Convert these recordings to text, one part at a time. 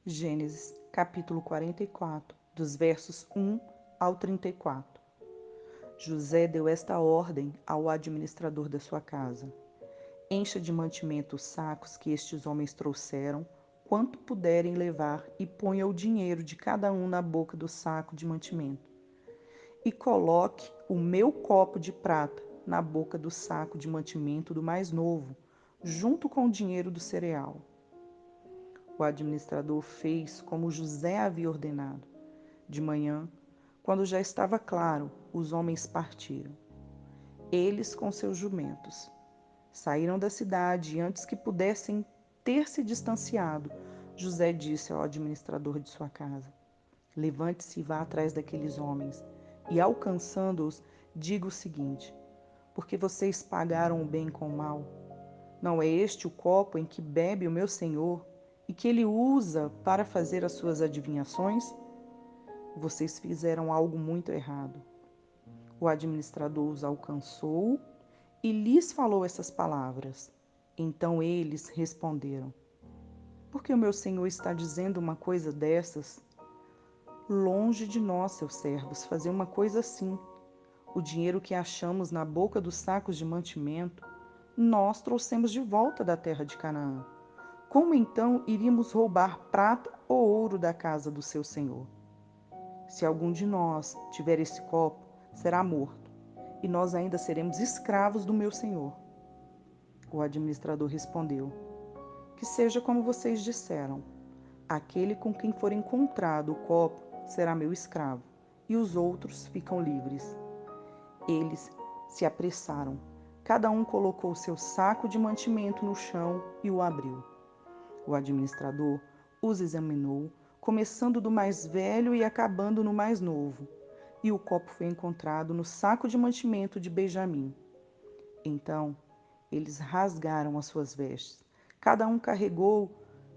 Gênesis, capítulo 44, dos versos 1 ao 34. José deu esta ordem ao administrador da sua casa: encha de mantimento os sacos que estes homens trouxeram, quanto puderem levar, e ponha o dinheiro de cada um na boca do saco de mantimento. E coloque o meu copo de prata na boca do saco de mantimento do mais novo, junto com o dinheiro do cereal. O administrador fez como José havia ordenado. De manhã, quando já estava claro, os homens partiram. Eles com seus jumentos. Saíram da cidade e antes que pudessem ter se distanciado, José disse ao administrador de sua casa: levante-se e vá atrás daqueles homens, e alcançando-os, diga o seguinte: porque vocês pagaram o bem com o mal? Não é este o copo em que bebe o meu senhor e que ele usa para fazer as suas adivinhações? Vocês fizeram algo muito errado. O administrador os alcançou e lhes falou essas palavras. Então eles responderam: por que o meu senhor está dizendo uma coisa dessas? Longe de nós, seus servos, fazer uma coisa assim. O dinheiro que achamos na boca dos sacos de mantimento, nós trouxemos de volta da terra de Canaã. Como então iríamos roubar prata ou ouro da casa do seu senhor? Se algum de nós tiver esse copo, será morto, e nós ainda seremos escravos do meu senhor. O administrador respondeu: que seja como vocês disseram. Aquele com quem for encontrado o copo será meu escravo, e os outros ficam livres. Eles se apressaram. Cada um colocou seu saco de mantimento no chão e o abriu. O administrador os examinou, começando do mais velho e acabando no mais novo, e o copo foi encontrado no saco de mantimento de Benjamim. Então eles rasgaram as suas vestes. Cada um carregou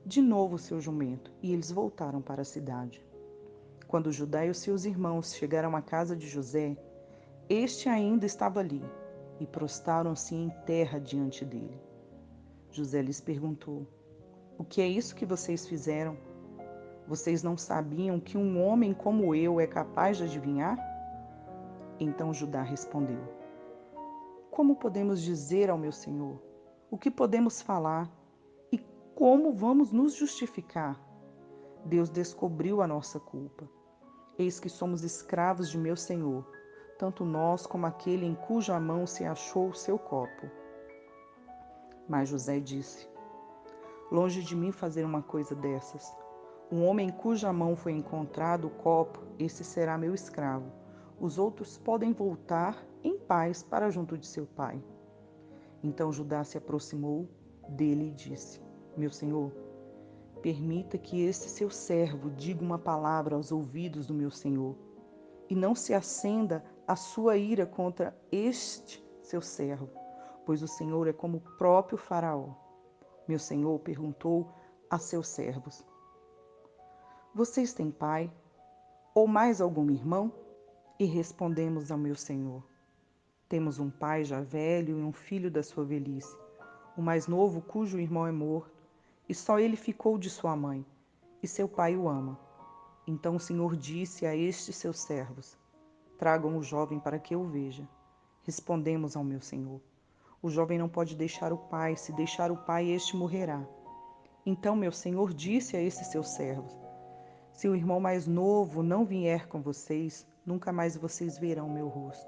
de novo seu jumento, e eles voltaram para a cidade. Quando Judá e os seus irmãos chegaram à casa de José, este ainda estava ali, e prostraram-se em terra diante dele. José lhes perguntou: o que é isso que vocês fizeram? Vocês não sabiam que um homem como eu é capaz de adivinhar? Então Judá respondeu: como podemos dizer ao meu senhor? O que podemos falar? E como vamos nos justificar? Deus descobriu a nossa culpa. Eis que somos escravos de meu senhor, tanto nós como aquele em cuja mão se achou o seu copo. Mas José disse: longe de mim fazer uma coisa dessas. Um homem em cuja mão foi encontrado o copo, esse será meu escravo. Os outros podem voltar em paz para junto de seu pai. Então Judá se aproximou dele e disse: meu senhor, permita que este seu servo diga uma palavra aos ouvidos do meu senhor, e não se acenda a sua ira contra este seu servo, pois o Senhor é como o próprio Faraó. Meu senhor perguntou a seus servos: vocês têm pai ou mais algum irmão? E respondemos ao meu senhor: temos um pai já velho e um filho da sua velhice, o mais novo cujo irmão é morto, e só ele ficou de sua mãe, e seu pai o ama. Então o Senhor disse a estes seus servos: tragam o jovem para que eu veja. Respondemos ao meu senhor: o jovem não pode deixar o pai, se deixar o pai, este morrerá. Então meu senhor disse a esses seus servos: se o irmão mais novo não vier com vocês, nunca mais vocês verão meu rosto.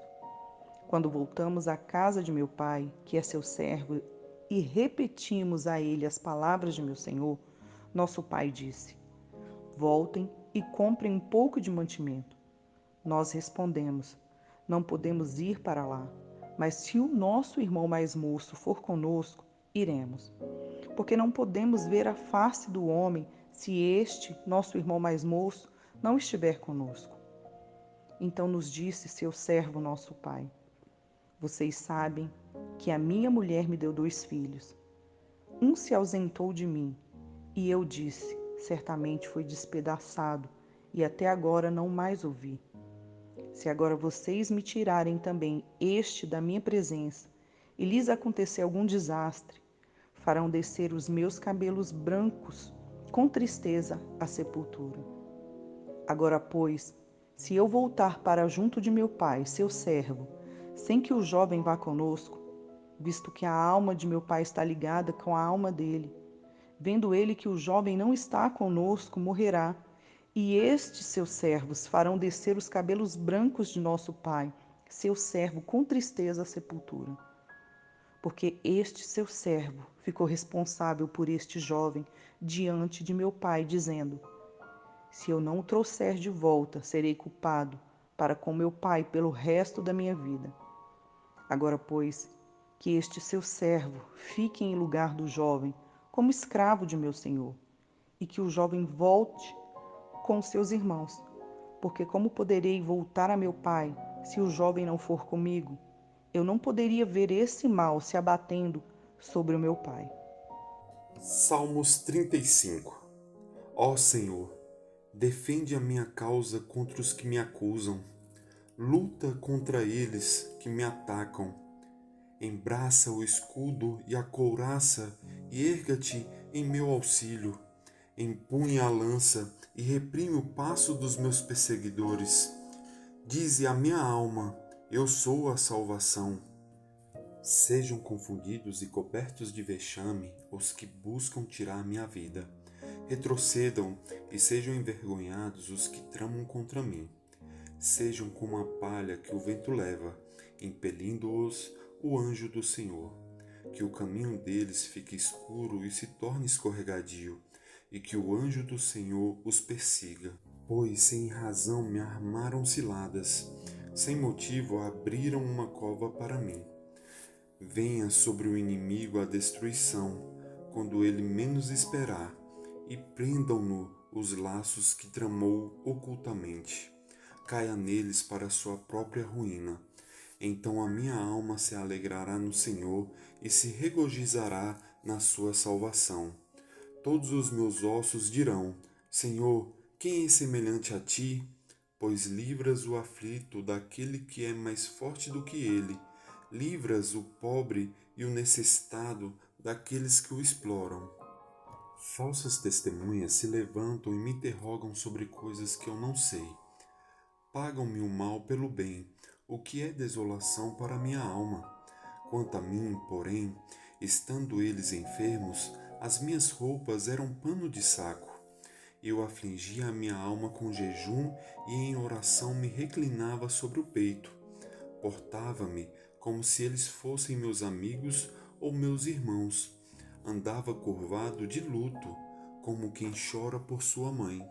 Quando voltamos à casa de meu pai, que é seu servo, e repetimos a ele as palavras de meu senhor, nosso pai disse: voltem e comprem um pouco de mantimento. Nós respondemos: não podemos ir para lá, mas se o nosso irmão mais moço for conosco, iremos. Porque não podemos ver a face do homem se este, nosso irmão mais moço, não estiver conosco. Então nos disse seu servo, nosso pai: vocês sabem que a minha mulher me deu 2 filhos. Um se ausentou de mim, e eu disse: certamente foi despedaçado, e até agora não mais o vi. Se agora vocês me tirarem também este da minha presença, e lhes acontecer algum desastre, farão descer os meus cabelos brancos com tristeza à sepultura. Agora, pois, se eu voltar para junto de meu pai, seu servo, sem que o jovem vá conosco, visto que a alma de meu pai está ligada com a alma dele, vendo ele que o jovem não está conosco, morrerá. E estes seus servos farão descer os cabelos brancos de nosso pai, seu servo, com tristeza à sepultura. Porque este seu servo ficou responsável por este jovem diante de meu pai, dizendo: Se eu não o trouxer de volta, serei culpado para com meu pai pelo resto da minha vida. Agora, pois, que este seu servo fique em lugar do jovem, como escravo de meu senhor, e que o jovem volte com seus irmãos. Porque como poderei voltar a meu pai se o jovem não for comigo? Eu não poderia ver esse mal se abatendo sobre o meu pai. Salmos 35. Ó Senhor, defende a minha causa contra os que me acusam. Luta contra eles que me atacam. Embraça o escudo e a couraça e erga-te em meu auxílio. Empunha a lança e reprime o passo dos meus perseguidores. Dize a minha alma: eu sou a salvação. Sejam confundidos e cobertos de vexame os que buscam tirar minha vida. Retrocedam e sejam envergonhados os que tramam contra mim. Sejam como a palha que o vento leva, impelindo-os o anjo do Senhor. Que o caminho deles fique escuro e se torne escorregadio, e que o anjo do Senhor os persiga. Pois sem razão me armaram ciladas, sem motivo abriram uma cova para mim. Venha sobre o inimigo a destruição, quando ele menos esperar, e prendam-no os laços que tramou ocultamente. Caia neles para sua própria ruína. Então a minha alma se alegrará no Senhor e se regozijará na sua salvação. Todos os meus ossos dirão: Senhor, quem é semelhante a ti? Pois livras o aflito daquele que é mais forte do que ele. Livras o pobre e o necessitado daqueles que o exploram. Falsas testemunhas se levantam e me interrogam sobre coisas que eu não sei. Pagam-me o mal pelo bem, o que é desolação para minha alma. Quanto a mim, porém, estando eles enfermos, as minhas roupas eram pano de saco. Eu afligia a minha alma com jejum e em oração me reclinava sobre o peito. Portava-me como se eles fossem meus amigos ou meus irmãos. Andava curvado de luto, como quem chora por sua mãe.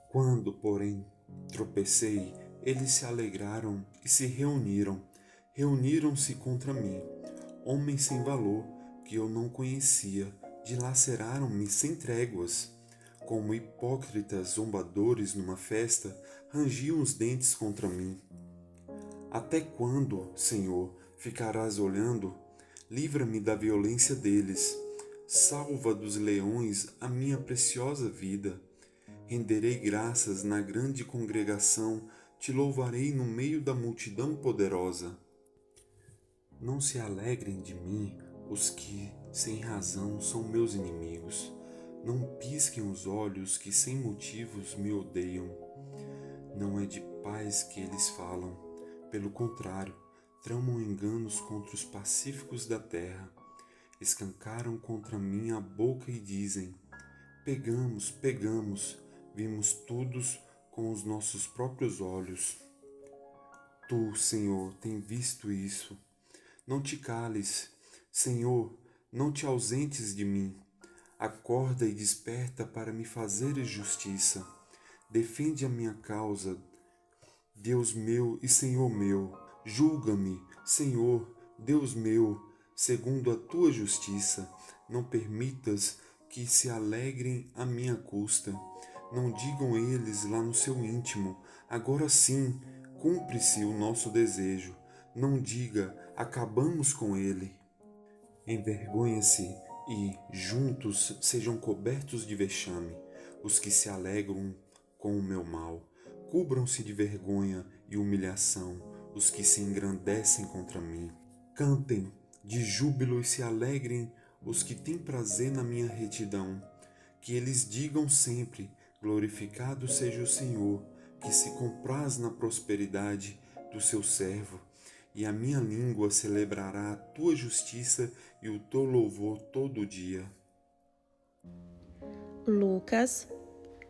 Quando, porém, tropecei, eles se alegraram e se reuniram. Reuniram-se contra mim, homens sem valor, que eu não conhecia, dilaceraram-me sem tréguas. Como hipócritas zombadores numa festa, rangiam os dentes contra mim. Até quando, Senhor, ficarás olhando? Livra-me da violência deles. Salva dos leões a minha preciosa vida. Renderei graças na grande congregação, te louvarei no meio da multidão poderosa. Não se alegrem de mim os que, sem razão, são meus inimigos. Não pisquem os olhos que sem motivos me odeiam. Não é de paz que eles falam. Pelo contrário, tramam enganos contra os pacíficos da terra. Escancaram contra mim a boca e dizem: Pegamos, pegamos, vimos todos com os nossos próprios olhos. Tu, Senhor, tem visto isso. Não te cales, Senhor, não te ausentes de mim. Acorda e desperta para me fazeres justiça. Defende a minha causa, Deus meu e Senhor meu. Julga-me, Senhor, Deus meu, segundo a tua justiça. Não permitas que se alegrem à minha custa. Não digam eles lá no seu íntimo: agora sim, cumpre-se o nosso desejo. Não diga: acabamos com ele. Envergonhem-se e, juntos, sejam cobertos de vexame os que se alegram com o meu mal. Cubram-se de vergonha e humilhação os que se engrandecem contra mim. Cantem de júbilo e se alegrem os que têm prazer na minha retidão. Que eles digam sempre: glorificado seja o Senhor, que se compraz na prosperidade do seu servo. E a minha língua celebrará a tua justiça e o teu louvor todo dia. Lucas,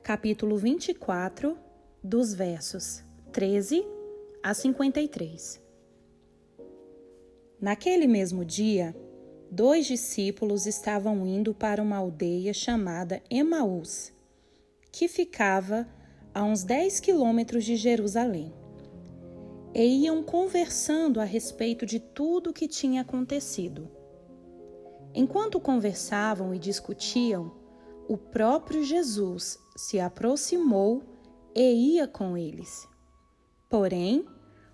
capítulo 24, dos versos 13 a 53. Naquele mesmo dia, 2 discípulos estavam indo para uma aldeia chamada Emaús, que ficava a uns 10 quilômetros de Jerusalém. E iam conversando a respeito de tudo o que tinha acontecido. Enquanto conversavam e discutiam, o próprio Jesus se aproximou e ia com eles. Porém,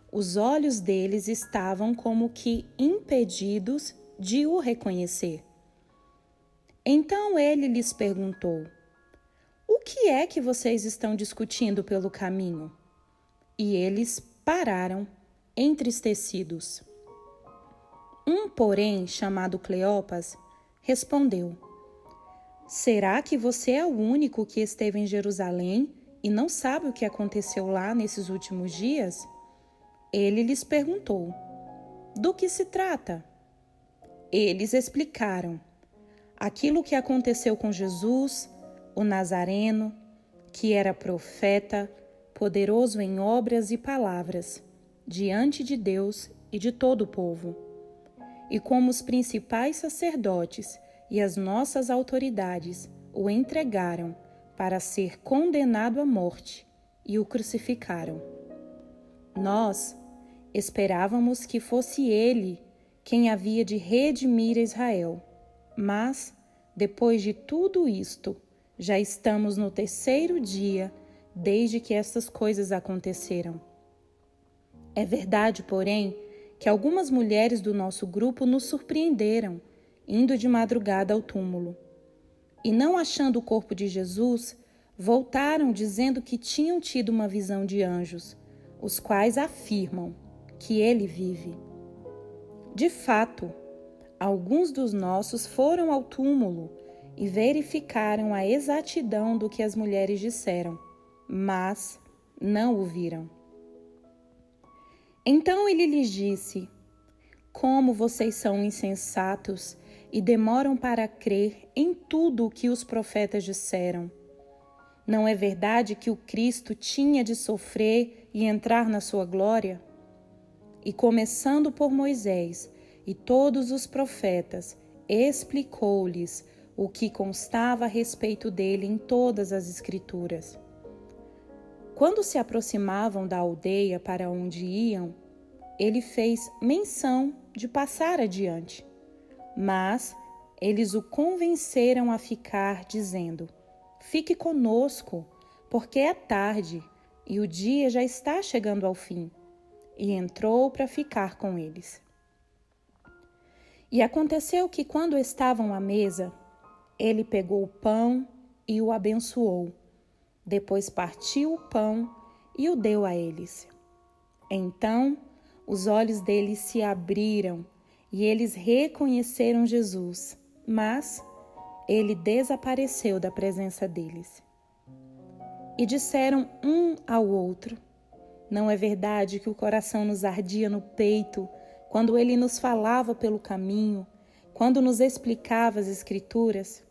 os olhos deles estavam como que impedidos de o reconhecer. Então ele lhes perguntou: o que é que vocês estão discutindo pelo caminho? E eles pararam, entristecidos. Um, porém, chamado Cleopas, respondeu: será que você é o único que esteve em Jerusalém e não sabe o que aconteceu lá nesses últimos dias? Ele lhes perguntou: do que se trata? Eles explicaram: aquilo que aconteceu com Jesus, o Nazareno, que era profeta, poderoso em obras e palavras, diante de Deus e de todo o povo. E como os principais sacerdotes e as nossas autoridades o entregaram para ser condenado à morte e o crucificaram. Nós esperávamos que fosse ele quem havia de redimir Israel, mas, depois de tudo isto, já estamos no 3º dia desde que estas coisas aconteceram. É verdade, porém, que algumas mulheres do nosso grupo nos surpreenderam, indo de madrugada ao túmulo. E não achando o corpo de Jesus, voltaram dizendo que tinham tido uma visão de anjos, os quais afirmam que ele vive. De fato, alguns dos nossos foram ao túmulo e verificaram a exatidão do que as mulheres disseram, mas não o viram. Então ele lhes disse: como vocês são insensatos e demoram para crer em tudo o que os profetas disseram. Não é verdade que o Cristo tinha de sofrer e entrar na sua glória? E começando por Moisés e todos os profetas, explicou-lhes o que constava a respeito dele em todas as Escrituras. Quando se aproximavam da aldeia para onde iam, ele fez menção de passar adiante. Mas eles o convenceram a ficar, dizendo: fique conosco, porque é tarde e o dia já está chegando ao fim. E entrou para ficar com eles. E aconteceu que, quando estavam à mesa, ele pegou o pão e o abençoou. Depois partiu o pão e o deu a eles. Então, os olhos deles se abriram e eles reconheceram Jesus, mas ele desapareceu da presença deles. E disseram um ao outro: não é verdade que o coração nos ardia no peito quando ele nos falava pelo caminho, quando nos explicava as Escrituras?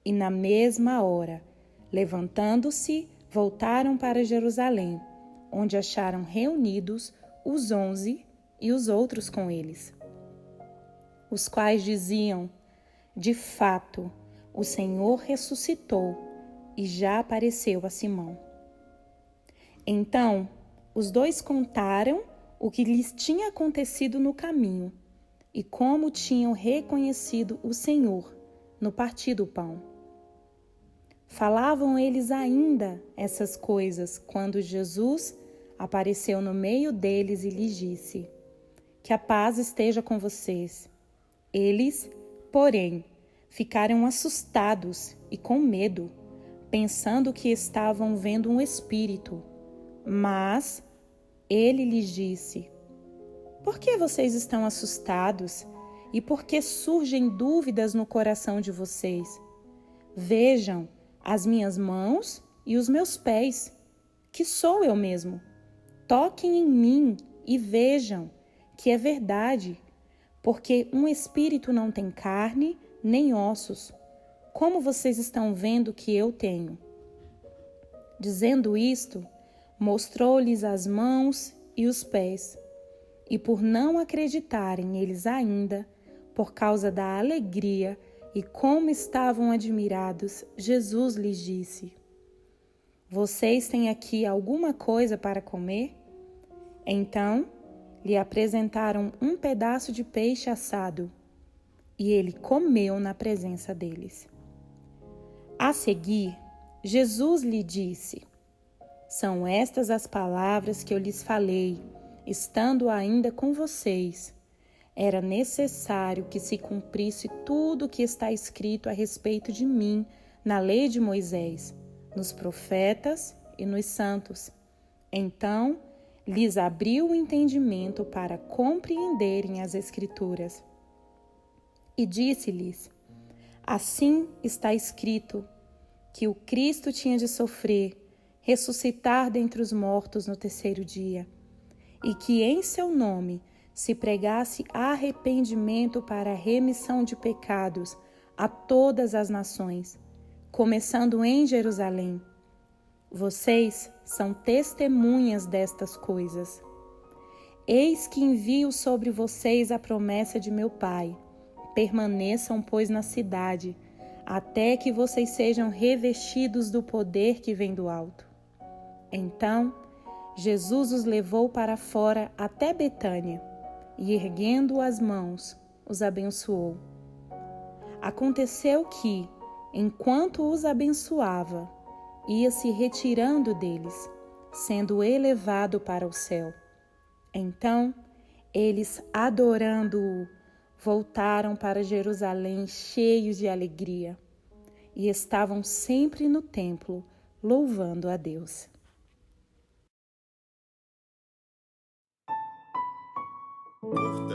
E na mesma hora, levantando-se, voltaram para Jerusalém, onde acharam reunidos os 11 e os outros com eles, os quais diziam: de fato, o Senhor ressuscitou e já apareceu a Simão. Então, os dois contaram o que lhes tinha acontecido no caminho e como tinham reconhecido o Senhor no partir do pão. Falavam eles ainda essas coisas quando Jesus apareceu no meio deles e lhes disse: que a paz esteja com vocês. Eles, porém, ficaram assustados e com medo, pensando que estavam vendo um espírito. Mas ele lhes disse: por que vocês estão assustados? E por que surgem dúvidas no coração de vocês? Vejam as minhas mãos e os meus pés, que sou eu mesmo. Toquem em mim e vejam que é verdade, porque um espírito não tem carne nem ossos, como vocês estão vendo que eu tenho. Dizendo isto, mostrou-lhes as mãos e os pés. E por não acreditarem eles ainda, por causa da alegria e como estavam admirados, Jesus lhes disse: vocês têm aqui alguma coisa para comer? Então lhe apresentaram um pedaço de peixe assado, e ele comeu na presença deles. A seguir, Jesus lhe disse: são estas as palavras que eu lhes falei, estando ainda com vocês. Era necessário que se cumprisse tudo o que está escrito a respeito de mim na lei de Moisés, nos profetas e nos santos. Então, lhes abriu o entendimento para compreenderem as Escrituras. E disse-lhes: assim está escrito, que o Cristo tinha de sofrer, ressuscitar dentre os mortos no terceiro dia, e que em seu nome se pregasse arrependimento para a remissão de pecados a todas as nações, começando em Jerusalém. Vocês são testemunhas destas coisas. Eis que envio sobre vocês a promessa de meu Pai. Permaneçam, pois, na cidade, até que vocês sejam revestidos do poder que vem do alto. Então, Jesus os levou para fora até Betânia, e erguendo as mãos, os abençoou. Aconteceu que, enquanto os abençoava, ia se retirando deles, sendo elevado para o céu. Então, eles, adorando-o, voltaram para Jerusalém cheios de alegria, e estavam sempre no templo, louvando a Deus. Por